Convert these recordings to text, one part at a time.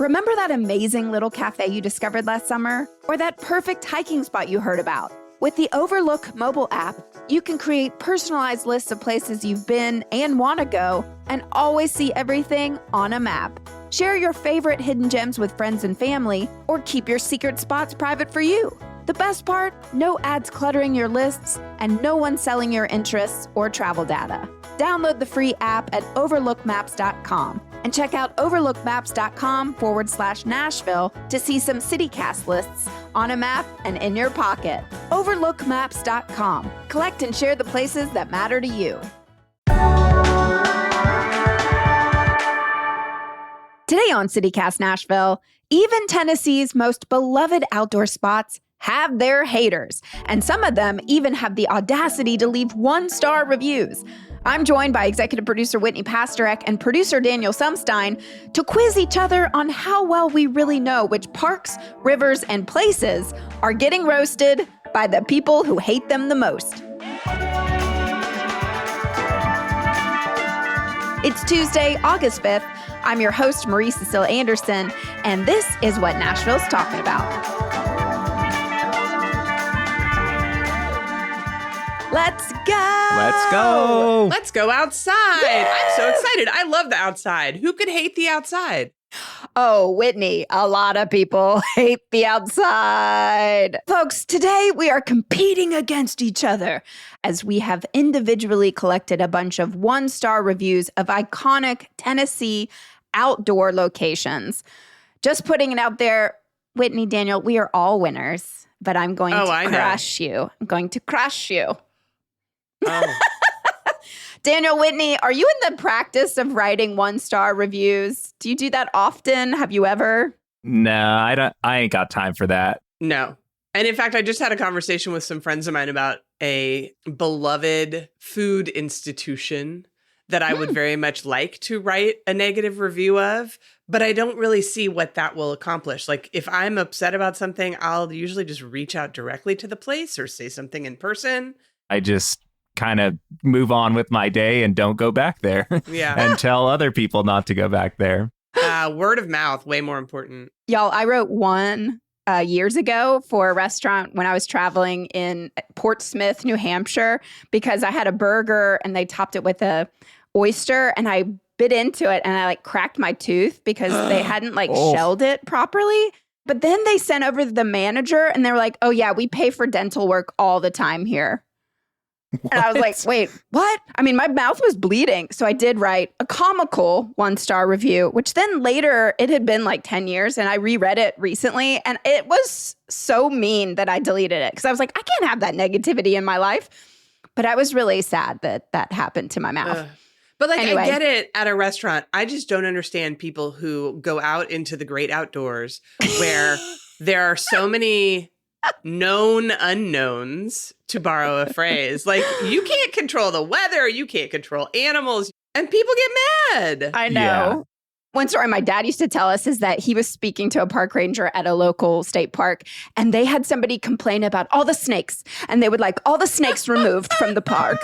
Remember that amazing little cafe you discovered last summer? Or that perfect hiking spot you heard about? With the Overlook mobile app, you can create personalized lists of places you've been and want to go, and always see everything on a map. Share your favorite hidden gems with friends and family, or keep your secret spots private for you. The best part? No ads cluttering your lists, and no one selling your interests or travel data. Download the free app at overlookmaps.com and check out overlookmaps.com/Nashville to see some CityCast lists on a map and in your pocket. Overlookmaps.com. Collect and share the places that matter to you. Today on CityCast Nashville, even Tennessee's most beloved outdoor spots have their haters, and some of them even have the audacity to leave one-star reviews. I'm joined by executive producer Whitney Pasterek and producer Daniel Sumstein to quiz each other on how well we really know which parks, rivers, and places are getting roasted by the people who hate them the most. It's Tuesday, August 5th. I'm your host, Marie Cecile Anderson, and this is what Nashville's talking about. Let's go! Let's go! Let's go outside! Yay! I'm so excited. I love the outside. Who could hate the outside? Oh, Whitney, a lot of people hate the outside. Folks, today we are competing against each other as we have individually collected a bunch of one-star reviews of iconic Tennessee outdoor locations. Just putting it out there, Whitney, Daniel, we are all winners, but I'm going to crush you. I'm going to crush you. Oh. Daniel, Whitney, are you in the practice of writing one-star reviews? Do you do that often? Have you ever? No, I ain't got time for that. No. And in fact, I just had a conversation with some friends of mine about a beloved food institution that I would very much like to write a negative review of, but I don't really see what that will accomplish. Like, if I'm upset about something, I'll usually just reach out directly to the place or say something in person. I just kind of move on with my day and don't go back there. Yeah. And tell other people not to go back there. Word of mouth, way more important. Y'all, I wrote one years ago for a restaurant when I was traveling in Portsmouth, New Hampshire, because I had a burger and they topped it with a oyster, and I bit into it and I cracked my tooth because they hadn't shelled it properly. But then they sent over the manager and they were like, "Oh yeah, we pay for dental work all the time here." What? And I was like, wait, what? I mean, my mouth was bleeding. So I did write a comical one-star review, which then later, it had been 10 years, and I reread it recently, and it was so mean that I deleted it. Because I was like, I can't have that negativity in my life. But I was really sad that that happened to my mouth. But anyway. I get it at a restaurant. I just don't understand people who go out into the great outdoors where there are so many known unknowns, to borrow a phrase. You can't control the weather, you can't control animals, and people get mad. I know. Yeah. One story my dad used to tell us is that he was speaking to a park ranger at a local state park, and they had somebody complain about all the snakes, and they would like all the snakes removed from the park.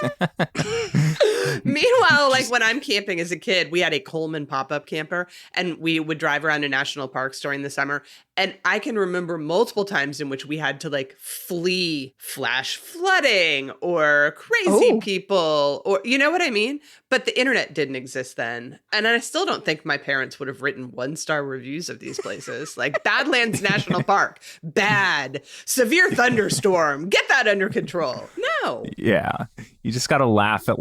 Meanwhile, when I'm camping as a kid, we had a Coleman pop-up camper, and we would drive around to national parks during the summer. And I can remember multiple times in which we had to flee flash flooding or crazy people, or you know what I mean? But the internet didn't exist then. And I still don't think my parents would have written one-star reviews of these places. Badlands National Park, bad, severe thunderstorm, get that under control. No. Yeah. You just got to laugh at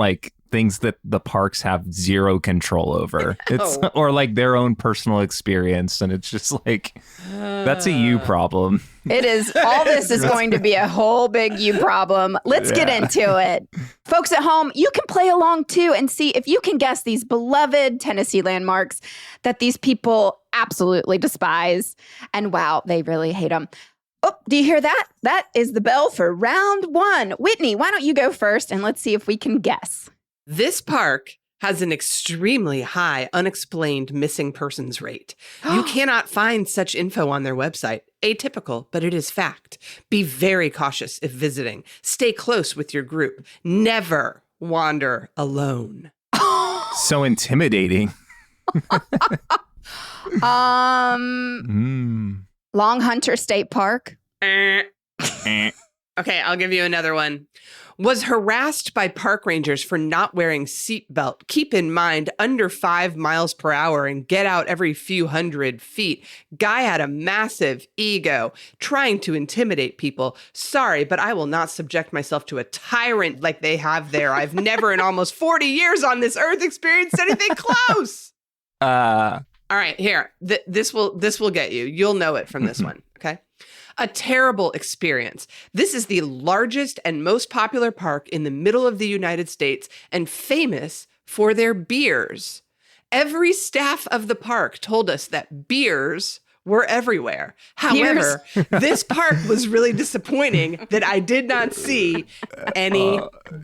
things that the parks have zero control over. It's or their own personal experience, and it's just that's a you problem. It is. All this is going to be a whole big you problem. Let's get into it. Folks at home, you can play along too and see if you can guess these beloved Tennessee landmarks that these people absolutely despise. And wow, they really hate them. Oh, do you hear that? That is the bell for round one. Whitney, why don't you go first and let's see if we can guess. This park has an extremely high unexplained missing persons rate. You cannot find such info on their website. Atypical, but it is fact. Be very cautious if visiting. Stay close with your group. Never wander alone. So intimidating. Long Hunter State Park. Eh. Eh. Okay, I'll give you another one. Was harassed by park rangers for not wearing seatbelt. Keep in mind, under 5 miles per hour and get out every few hundred feet. Guy had a massive ego, trying to intimidate people. Sorry, but I will not subject myself to a tyrant like they have there. I've never in almost 40 years on this earth experienced anything close. All right, here. This will get you. You'll know it from this one, okay? A terrible experience. This is the largest and most popular park in the middle of the United States and famous for their beers. Every staff of the park told us that beers were everywhere. However, this park was really disappointing that I did not see any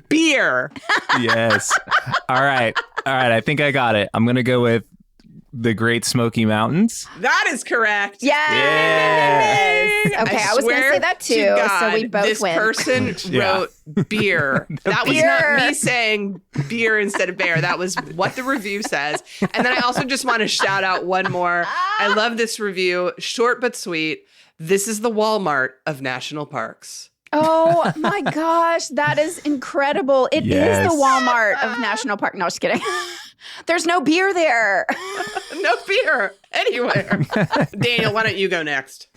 beer. Yes. All right. I think I got it. I'm going to go with the Great Smoky Mountains. That is correct. Yes. Okay, I was going to say that too. God, so we both this win. person wrote beer. That was not me saying beer instead of bear. That was what the review says. And then I also just want to shout out one more. I love this review. Short but sweet. This is the Walmart of national parks. Oh my gosh, that is incredible. It is the Walmart of National Park. No, just kidding. There's no beer there. No beer anywhere. Daniel, why don't you go next?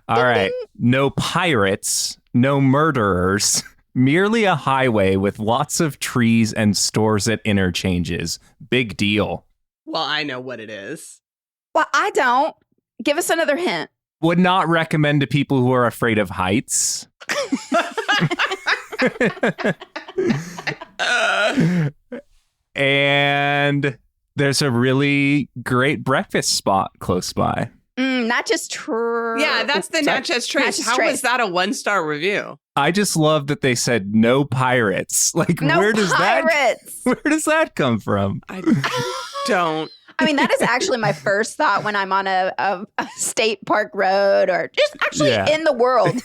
All right. No pirates, no murderers, merely a highway with lots of trees and stores at interchanges. Big deal. Well, I know what it is. Well, I don't. Give us another hint. Would not recommend to people who are afraid of heights. And there's a really great breakfast spot close by. Natchez Trace. Yeah, that's the Natchez Trace. How was that a 1-star review? I just love that they said no pirates. Like, no where does pirates. where does that come from? I don't. I mean, that is actually my first thought when I'm on a state park road or just actually in the world.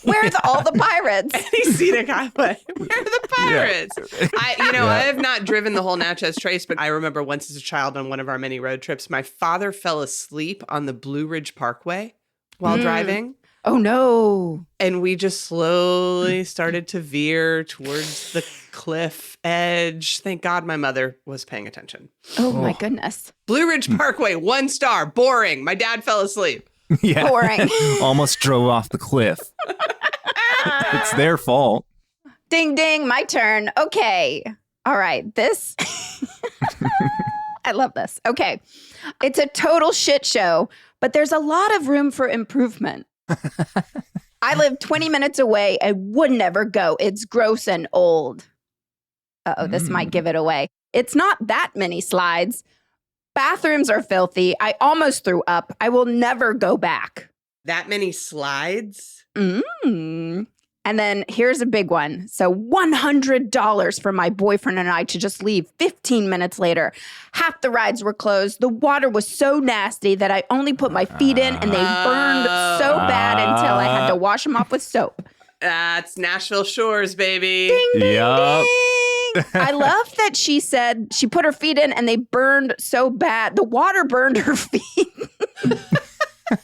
Where are all the pirates? Any scenic highway. Where are the pirates? Yeah. I have not driven the whole Natchez Trace, but I remember once as a child on one of our many road trips, my father fell asleep on the Blue Ridge Parkway while driving. Oh, no. And we just slowly started to veer towards the cliff edge. Thank God my mother was paying attention. Oh, my goodness. Blue Ridge Parkway, 1 star, boring. My dad fell asleep. Yeah. Boring. Almost drove off the cliff. It's their fault. Ding, ding. My turn. Okay. All right. This. I love this. Okay. It's a total shit show, but there's a lot of room for improvement. I live 20 minutes away. I would never go. It's gross and old. Uh-oh, this might give it away. It's not that many slides. Bathrooms are filthy. I almost threw up. I will never go back. That many slides? And then here's a big one. So $100 for my boyfriend and I to just leave 15 minutes later. Half the rides were closed. The water was so nasty that I only put my feet in and they burned so bad until I had to wash them off with soap. That's Nashville Shores, baby. Ding, ding, Yup. ding. I love that she said she put her feet in and they burned so bad. The water burned her feet. This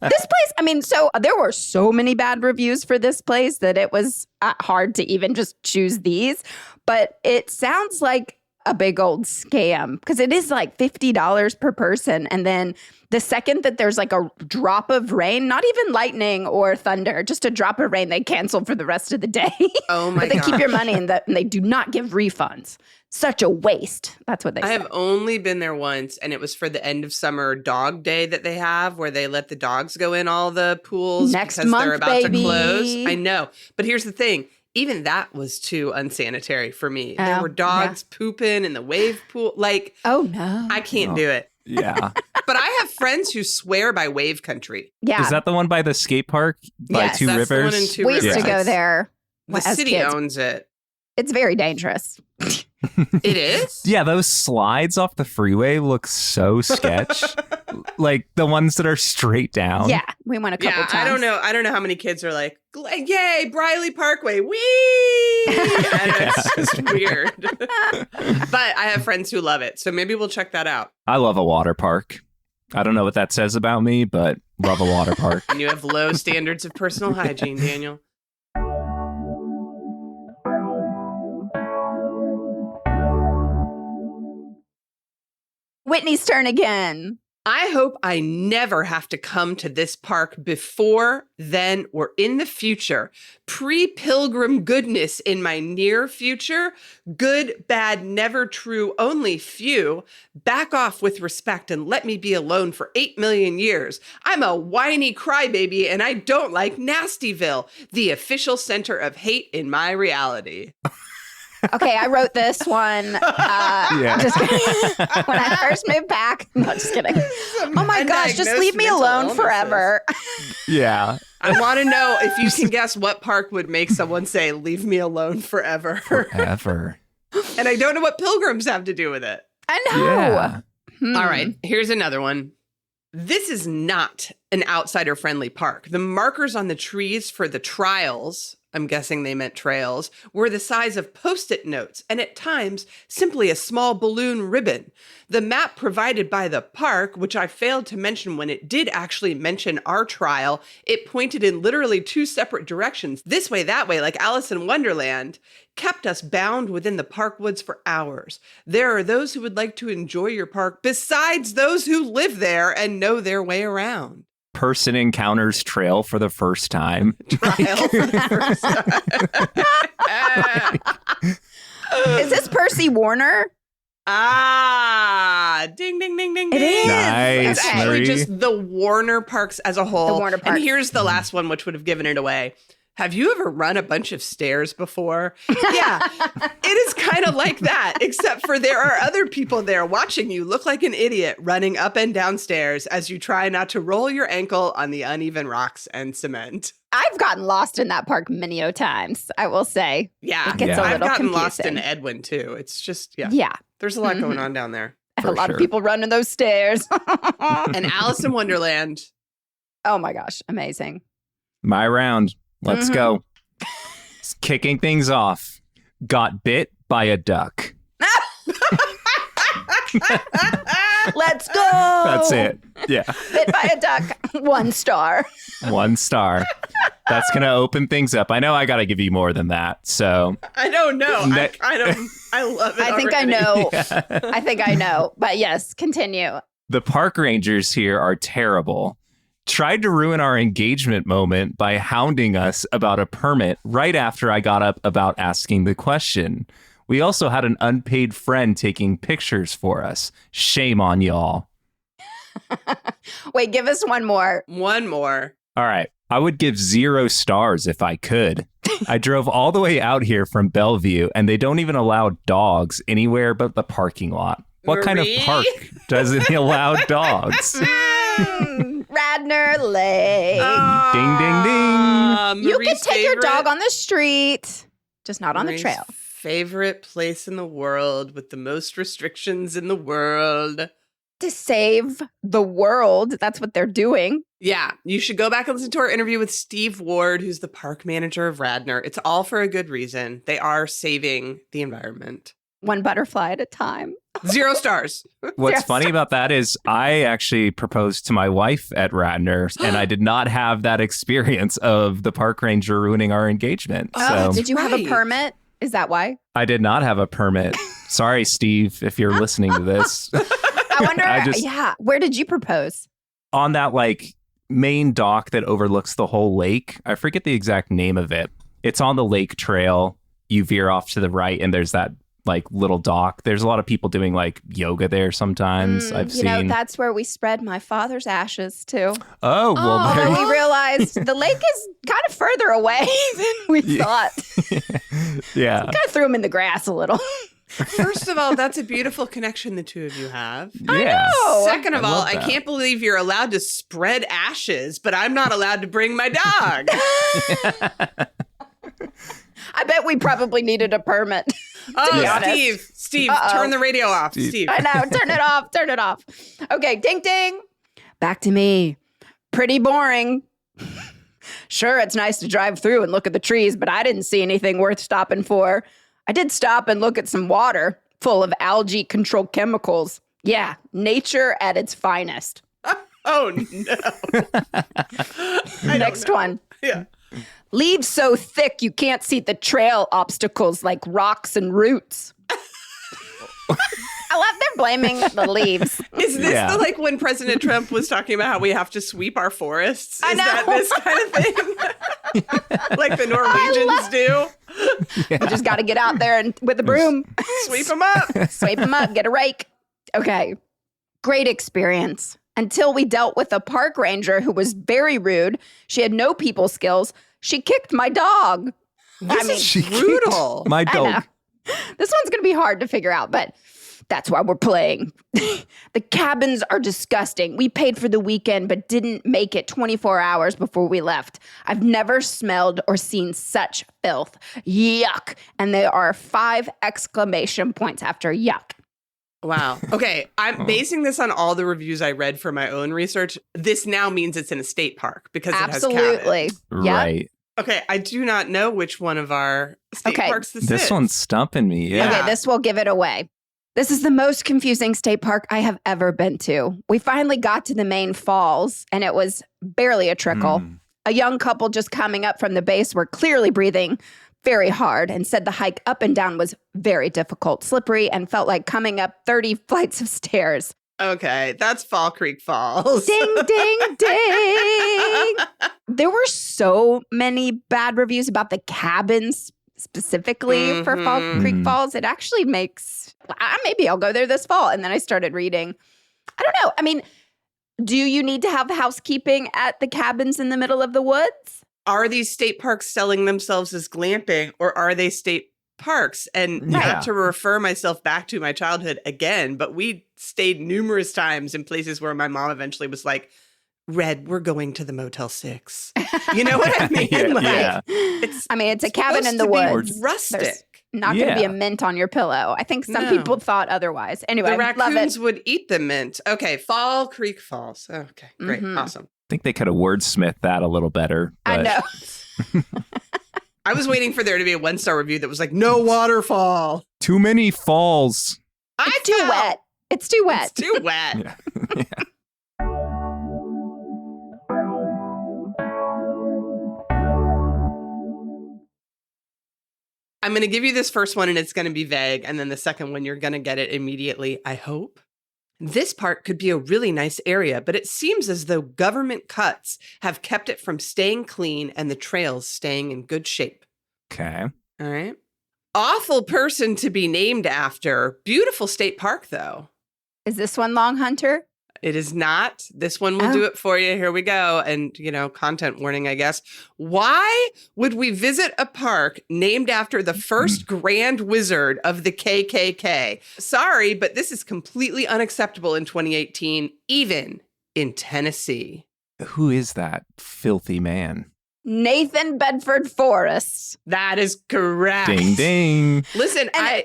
place, I mean, so there were so many bad reviews for this place that it was hard to even just choose these. But it sounds like a big old scam because it is like $50 per person. And then the second that there's like a drop of rain, not even lightning or thunder, just a drop of rain, they cancel for the rest of the day. Oh my God. But they keep your money and they do not give refunds. Such a waste. That's what they say. I have only been there once, and it was for the end of summer dog day that they have, where they let the dogs go in all the pools Next because month, they're about baby. to close. I know. But here's the thing. Even that was too unsanitary for me. There were dogs pooping in the wave pool. Like, oh, no. I can't do it. Yeah. But I have friends who swear by wave country. Yeah. Is that the one by the skate park by Yes, Two that's the Rivers? one in Two We used to Rivers. go there The as city kids. owns it. It's very dangerous. It is? Yeah, those slides off the freeway look so sketch. Like the ones that are straight down. Yeah, we went a couple Yeah, times. I don't know how many kids are like, yay, Briley Parkway, wee! And it's just weird. But I have friends who love it. So maybe we'll check that out. I love a water park. I don't know what that says about me, but love a water park. And you have low standards of personal hygiene, Daniel. Whitney's turn again. I hope I never have to come to this park before, then, or in the future. Pre-pilgrim goodness in my near future. Good, bad, never true, only few. Back off with respect and let me be alone for 8 million years. I'm a whiny crybaby and I don't like Nastyville, the official center of hate in my reality. Okay, I wrote this one. Just kidding. When I first moved back. No, just kidding. Oh my gosh, just leave me alone forever. Yeah. I want to know if you can guess what park would make someone say, leave me alone forever. Forever. And I don't know what pilgrims have to do with it. I know. Yeah. All right, here's another one. This is not an outsider-friendly park. The markers on the trees for the trials, I'm guessing they meant trails, were the size of Post-it notes and at times simply a small balloon ribbon. The map provided by the park, which I failed to mention when it did actually mention our trial, it pointed in literally 2 separate directions, this way, that way, like Alice in Wonderland, kept us bound within the park woods for hours. There are those who would like to enjoy your park besides those who live there and know their way around. Person encounters trail for the first time. Trial for the first time. Is this Percy Warner? Ding, ding, ding, ding, It ding. is. Nice, It's actually Marie. just the Warner Parks as a whole. The Warner And Parks. here's the last one, which would have given it away. Have you ever run a bunch of stairs before? Yeah, it is kind of like that, except for there are other people there watching you look like an idiot running up and down stairs as you try not to roll your ankle on the uneven rocks and cement. I've gotten lost in that park many times, I will say. Yeah, It gets a I've little gotten lost in confusing. Edwin too. It's just, Yeah. there's a lot going on down there. A For lot of sure. people running those stairs. And Alice in Wonderland. Oh my gosh, amazing. My round. Let's Mhm. go. Kicking things off. Got bit by a duck. Let's go. That's it. Yeah. Bit by a duck. 1 star. 1 star. That's going to open things up. I know I got to give you more than that. So I don't know. I love it. I think I already. know. yeah. I think I know. But yes, continue. The park rangers here are terrible. Tried to ruin our engagement moment by hounding us about a permit right after I got up about asking the question. We also had an unpaid friend taking pictures for us. Shame on y'all. Wait, give us one more. One more. All right. I would give 0 stars if I could. I drove all the way out here from Bellevue, and they don't even allow dogs anywhere but the parking lot. What kind of Marie? park doesn't allow dogs? Radnor Lake. Ding, ding, ding. You can take your dog on the street, just not on the trail. Favorite place in the world with the most restrictions in the world. To save the world. That's what they're doing. Yeah, you should go back and listen to our interview with Steve Ward, who's the park manager of Radnor. It's all for a good reason. They are saving the environment. 1 butterfly at a time. 0 stars. What's Yes. funny about that is I actually proposed to my wife at Radnor, and I did not have that experience of the park ranger ruining our engagement. Oh, So Did you have a right. permit? Is that why? I did not have a permit. Sorry, Steve, if you're listening to this. I wonder. Yeah. Where did you propose? On that like main dock that overlooks the whole lake. I forget the exact name of it. It's on the lake trail. You veer off to the right, and there's that like little dock. There's a lot of people doing like yoga there sometimes. I've You know, seen. that's where we spread my father's ashes too. Oh, well, Oh. there Although we realized the lake is kind of further away than we Yeah. thought. yeah. Kind of threw him in the grass a little. First of all, that's a beautiful connection the two of you have. Yeah. know. Second of I all, love I that. can't believe you're allowed to spread ashes, but I'm not allowed to bring my dog. I bet we probably needed a permit. Oh, be honest. Steve, Uh-oh. turn the radio off. Steve. Steve. I know. Turn it off. Turn it off. Okay. Ding, ding. Back to me. Pretty boring. Sure, it's nice to drive through and look at the trees, but I didn't see anything worth stopping for. I did stop and look at some water full of algae controlled chemicals. Yeah, nature at its finest. Oh, no. Next one. Yeah. Leaves so thick you can't see the trail obstacles like rocks and roots. I love they're blaming the leaves. Is this Yeah. the like when President Trump was talking about how we have to sweep our forests? I Is that know. this kind of thing? Like the Norwegians do? You just got to get out there and with a broom, Sweep them up. sweep them up, get a rake. Okay. Great experience. Until we dealt with a park ranger who was very rude. She had no people skills. She kicked my dog. This is She brutal. My I know. dog. This one's going to be hard to figure out, but that's why we're playing. The cabins are disgusting. We paid for the weekend, but didn't make it 24 hours before we left. I've never smelled or seen such filth. Yuck. And there are 5 exclamation points after yuck. Wow. Okay. I'm basing this on all the reviews I read for my own research. This now means it's in a state park because it has Absolutely. cabins. Yep. Right. Okay. I do not know which one of our state Okay. parks this This is. one's stumping me. Yeah. Yeah. Okay, this will give it away. This is the most confusing state park I have ever been to. We finally got to the main falls, and it was barely a trickle. Mm. A young couple just coming up from the base were clearly breathing very hard and said the hike up and down was very difficult, slippery, and felt like coming up 30 flights of stairs. Okay. That's Fall Creek Falls. Ding, ding, ding. There were so many bad reviews about the cabins specifically for Fall Mhm. Creek Mhm. Falls. It actually makes, maybe I'll go there this fall. And then I started reading. I don't know. I mean, do you need to have housekeeping at the cabins in the middle of the woods? Are these state parks selling themselves as glamping or are they state parks? And Yeah. not to refer myself back to my childhood again, but we stayed numerous times in places where my mom eventually was like, Red, we're going to the Motel 6. You know what I mean? Yeah, Like, yeah. It's I mean, it's a cabin in the supposed to be woods. rustic. There's not going to be Yeah. a mint on your pillow. I think some No. people thought otherwise. Anyway, The love raccoons it. would eat the mint. Okay, Fall Creek Falls. Okay, great, Mhm. awesome. I think they could have wordsmithed that a little better. I but- know. I was waiting for there to be a 1-star review that was like, no waterfall. Too many falls. It's too fell. wet. It's too wet. It's too wet. Yeah. I'm going to give you this first one and it's going to be vague. And then the second one, you're going to get it immediately, I hope. This park could be a really nice area, but it seems as though government cuts have kept it from staying clean and the trails staying in good shape. Okay. All right. Awful person to be named after. Beautiful state park, though. Is this one Long Hunter? It is not. This one will Oh. do it for you. Here we go. And, content warning, I guess. Why would we visit a park named after the first grand wizard of the KKK? Sorry, but this is completely unacceptable in 2018, even in Tennessee. Who is that filthy man? Nathan Bedford Forrest. That is correct. Ding ding. Listen, And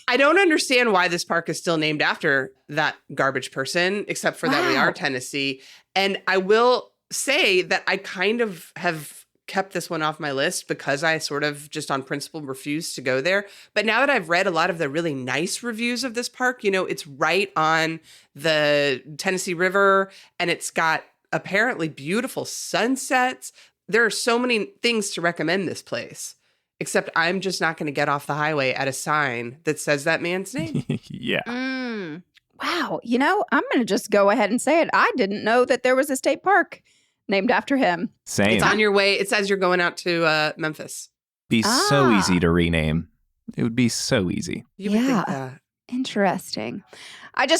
I don't understand why this park is still named after that garbage person, except for that we Wow. are Tennessee. And I will say that I kind of have kept this one off my list because I sort of just on principle refused to go there. But now that I've read a lot of the really nice reviews of this park, it's right on the Tennessee River and it's got apparently beautiful sunsets. There are so many things to recommend this place. Except I'm just not going to get off the highway at a sign that says that man's name. Yeah. Wow. I'm going to just go ahead and say it. I didn't know that there was a state park named after him. Same. It's on your way. It says you're going out to Memphis. Be so Ah. easy to rename. It would be so easy. You would think Yeah. that. Interesting.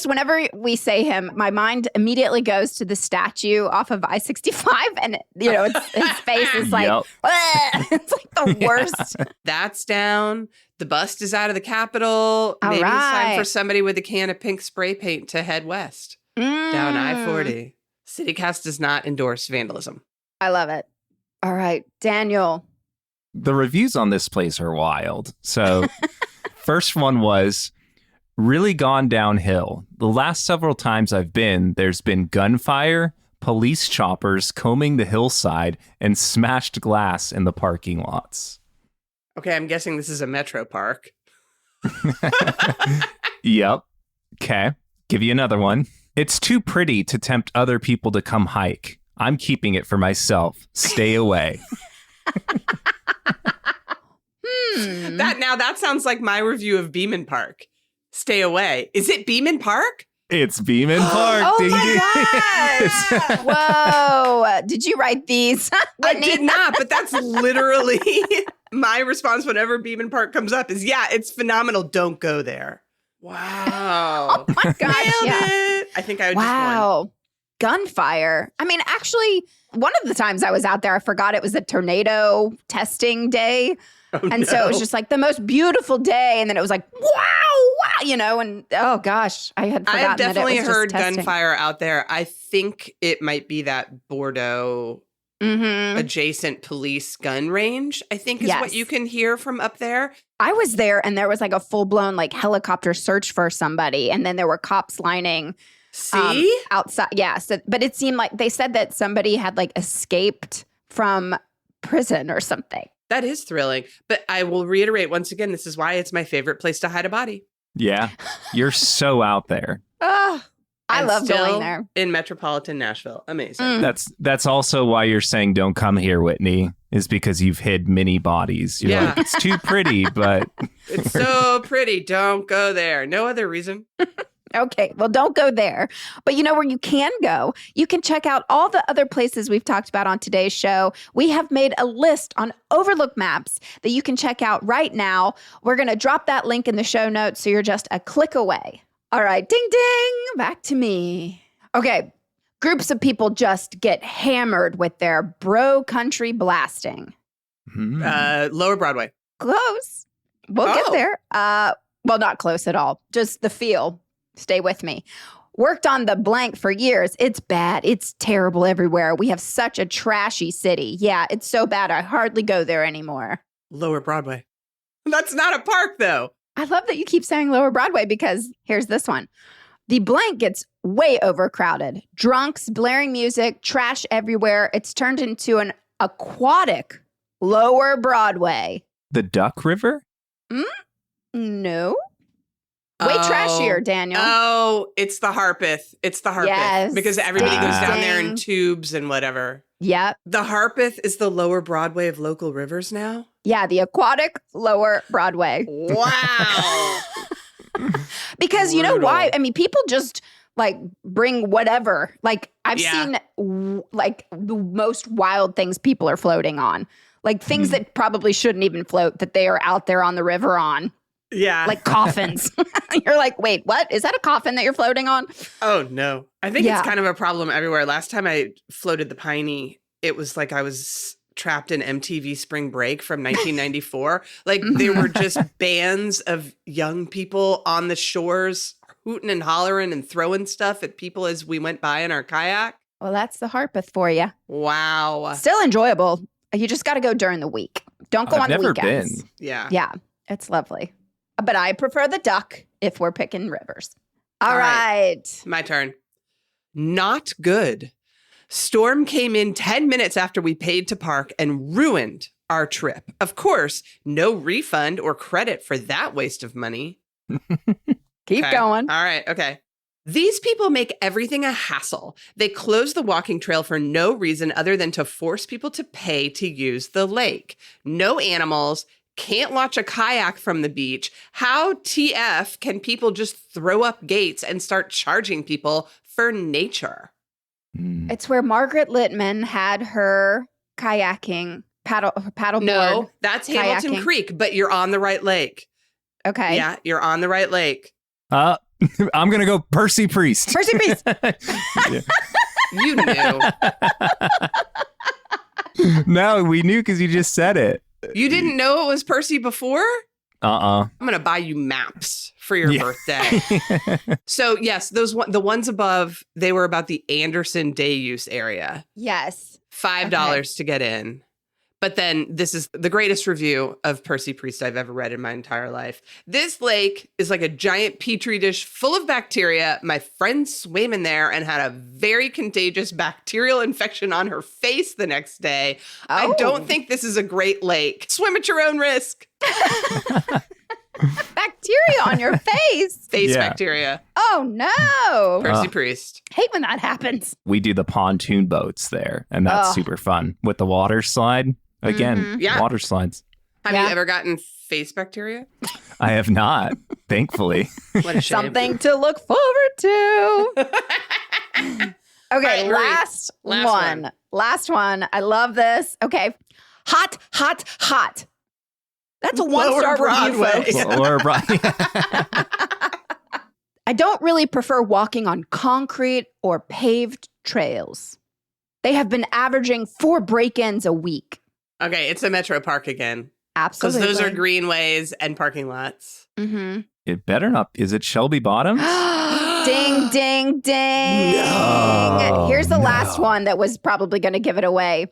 whenever we say him, my mind immediately goes to the statue off of I-65. And, his face is like, Yep. it's like the worst. That's down. The bust is out of the Capitol. All Maybe it's time right. for somebody with a can of pink spray paint to head west down I-40. CityCast does not endorse vandalism. I love it. All right, Daniel. The reviews on this place are wild. So, first one was really gone downhill. The last several times I've been, there's been gunfire, police choppers combing the hillside, and smashed glass in the parking lots. Okay, I'm guessing this is a metro park. Yep. Okay. Give you another one. It's too pretty to tempt other people to come hike. I'm keeping it for myself. Stay away. That sounds like my review of Beeman Park. Stay away. Is it Beeman Park? It's Beeman Park. Oh Ding, my ding. gosh. Whoa. Did you write these? I did not, but that's literally my response whenever Beeman Park comes up is, yeah, it's phenomenal. Don't go there. Wow. Oh my gosh. Nailed Yeah. it. I think I would just won. Wow. Gunfire. I mean, actually, one of the times I was out there, I forgot it was a tornado testing day. Oh, And so it was no. just like the most beautiful day. And then it was like, wow, and oh gosh, I had I forgotten have definitely that it was heard just testing. gunfire out there. I think it might be that Bordeaux Mm-hmm. adjacent police gun range, I think is what Yes. you can hear from up there. I was there and there was like a full blown like helicopter search for somebody. And then there were cops lining See? outside. Yeah. So, but it seemed like they said that somebody had like escaped from prison or something. That is thrilling. But I will reiterate once again, this is why it's my favorite place to hide a body. Yeah, you're so out there. Oh, I And love still going there. in metropolitan Nashville. Amazing. Mm. That's also why you're saying don't come here, Whitney, is because you've hid many bodies. You're Yeah. like, it's too pretty, but It's so pretty. Don't go there. No other reason. Okay, well, don't go there. But you know where you can go? You can check out all the other places we've talked about on today's show. We have made a list on Overlook Maps that you can check out right now. We're going to drop that link in the show notes so you're just a click away. All right, ding, ding, back to me. Okay, groups of people just get hammered with their bro country blasting. Lower Broadway. Close. We'll get Oh. there. Well, not close at all. Just the feel. Stay with me. Worked on the blank for years. It's bad. It's terrible everywhere. We have such a trashy city. Yeah, it's so bad. I hardly go there anymore. Lower Broadway. That's not a park, though. I love that you keep saying Lower Broadway because here's this one. The blank gets way overcrowded. Drunks, blaring music, trash everywhere. It's turned into an aquatic Lower Broadway. The Duck River? No. Way Oh. trashier, Daniel. Oh, it's the Harpeth. It's the Harpeth. Yes. Because everybody goes down there in Ding. tubes and whatever. Yep. The Harpeth is the Lower Broadway of local rivers now? Yeah, the aquatic Lower Broadway. Wow. Because you know why? Brutal. I mean, people just like bring whatever. Like I've Yeah. seen like the most wild things people are floating on. Like things that probably shouldn't even float that they are out there on the river on. Yeah. Like coffins. You're like, wait, what? Is that a coffin that you're floating on? Oh, no. I think Yeah. it's kind of a problem everywhere. Last time I floated the Piney, it was like I was trapped in MTV Spring Break from 1994. Like there were just bands of young people on the shores hooting and hollering and throwing stuff at people as we went by in our kayak. Well, that's the Harpeth for you. Wow. Still enjoyable. You just got to go during the week. Don't go I've on the never weekends. been. Yeah. Yeah, it's lovely. But I prefer the duck if we're picking rivers. All All right. right. My turn. Not good. Storm came in 10 minutes after we paid to park and ruined our trip. Of course, no refund or credit for that waste of money. Keep Okay. going. All right. Okay. These people make everything a hassle. They close the walking trail for no reason other than to force people to pay to use the lake. No animals. Can't launch a kayak from the beach. How TF can people just throw up gates and start charging people for nature? Mm. It's where Margaret Littman had her kayaking paddleboard. No, that's Hamilton Kayaking. Creek, but you're on the right lake. Okay. Yeah, you're on the right lake. I'm going to go Percy Priest. Percy Priest. Yeah. You knew. No, we knew because you just said it. You didn't know it was Percy before? Uh-uh. I'm going to buy you maps for your Yeah. birthday. So, yes, the ones above, they were about the Anderson Day Use area. Yes. $5 to get in. But then this is the greatest review of Percy Priest I've ever read in my entire life. This lake is like a giant petri dish full of bacteria. My friend swam in there and had a very contagious bacterial infection on her face the next day. I Oh. don't think this is a great lake. Swim at your own risk. Bacteria on your face. Face Yeah. bacteria. Oh no. Percy Priest. Hate when that happens. We do the pontoon boats there, and that's Oh. super fun with the water slide. Again, Mhm. Yeah. water slides. Have Yeah. you ever gotten face bacteria? I have not, thankfully. What a shame. Something to look forward to. Okay, right, Marie. last Last one. one. Last one. I love this. Okay. Hot, hot, hot. That's a Lower 1-star review, Broadway. folks. Or I don't really prefer walking on concrete or paved trails. They have been averaging 4 break-ins a week. Okay, it's a Metro Park again. Because Absolutely. those are greenways and parking lots. Mm-hmm. It better not. Is it Shelby Bottoms? Ding, ding, ding. No. Here's the No. last one that was probably going to give it away.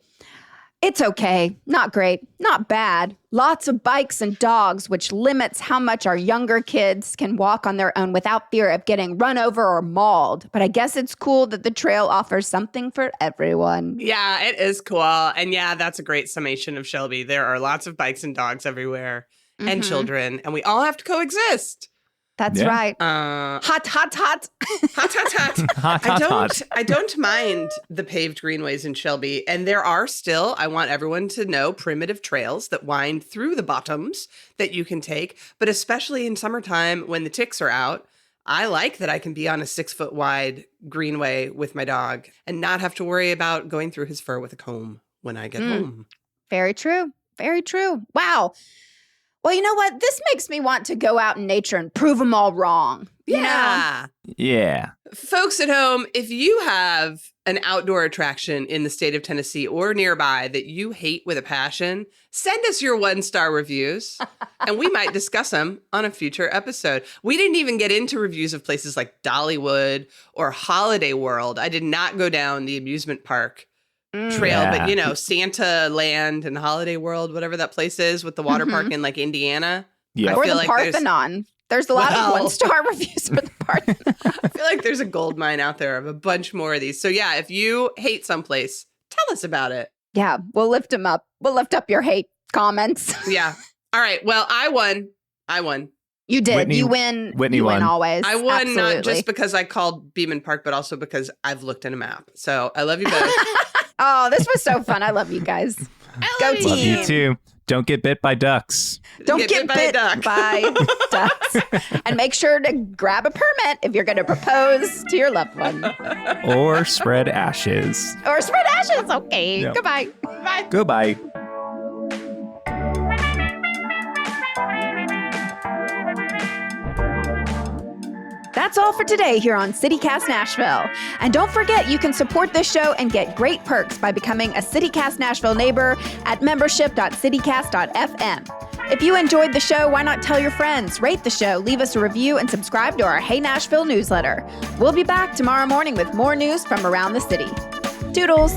It's okay. Not great. Not bad. Lots of bikes and dogs, which limits how much our younger kids can walk on their own without fear of getting run over or mauled. But I guess it's cool that the trail offers something for everyone. Yeah, it is cool. And yeah, that's a great summation of Shelby. There are lots of bikes and dogs everywhere and Mhm. children, and we all have to coexist. That's Yeah. right. Hot, Hot, hot, hot. hot, hot. Hot, hot, hot. I don't mind the paved greenways in Shelby. And there are still, I want everyone to know, primitive trails that wind through the bottoms that you can take. But especially in summertime when the ticks are out, I like that I can be on a 6-foot wide greenway with my dog and not have to worry about going through his fur with a comb when I get home. Very true. Very true. Wow. Well, you know what? This makes me want to go out in nature and prove them all wrong. You know? Yeah. Yeah. Folks at home, if you have an outdoor attraction in the state of Tennessee or nearby that you hate with a passion, send us your 1-star reviews and we might discuss them on a future episode. We didn't even get into reviews of places like Dollywood or Holiday World. I did not go down the amusement park trail, Yeah. but you know, Santa Land and Holiday World, whatever that place is with the water park in like Indiana. Yeah. I Or feel the like there's- Parthenon. There's a lot Well- of 1-star reviews for the Parthenon. I feel like there's a gold mine out there of a bunch more of these. So yeah, if you hate someplace, tell us about it. Yeah, we'll lift them up. We'll lift up your hate comments. Yeah. All right. Well, I won. You did. Whitney- you win. Whitney you win won. always. I won not Absolutely. just because I called Beeman Park, but also because I've looked at a map. So I love you both. Oh, this was so fun. I love you guys. Go love you. Love you team. too. Don't get bit by ducks. Don't get by a duck. by ducks. And make sure to grab a permit if you're going to propose to your loved one. Or spread ashes. Or spread ashes. Okay. Yeah. Goodbye. Bye. Goodbye. That's all for today here on CityCast Nashville. And don't forget, you can support this show and get great perks by becoming a CityCast Nashville neighbor at membership.citycast.fm. If you enjoyed the show, why not tell your friends, rate the show, leave us a review, and subscribe to our Hey Nashville newsletter. We'll be back tomorrow morning with more news from around the city. Toodles!